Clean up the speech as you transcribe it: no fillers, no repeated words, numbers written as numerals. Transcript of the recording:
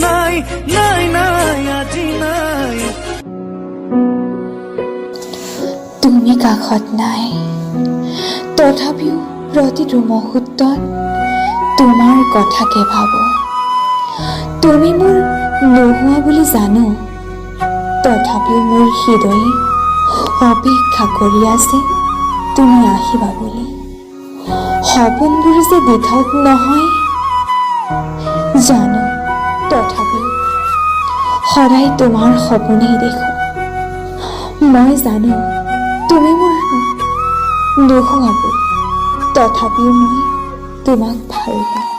নাই নাই নাই আজি নাই। তুমি কাষত নাই, তথাপিও প্ৰতিটো মুহূৰ্তত তোমাৰ কথাকে ভাবো। তুমি মোৰ নোহোৱা বুলি জানো, তথাপিও মোৰ হৃদয়ে অপেক্ষা কৰি আছে তুমি আহিবা বুলি। সপোনবোৰ যে দিঠক নহয় জানো, তথাপিও সদায় তোমাৰ সপোনেই দেখো। মই জানো তুমি মোৰ নোহোৱা বুলি, তথাপিও মই তোমাক ভাল পাওঁ।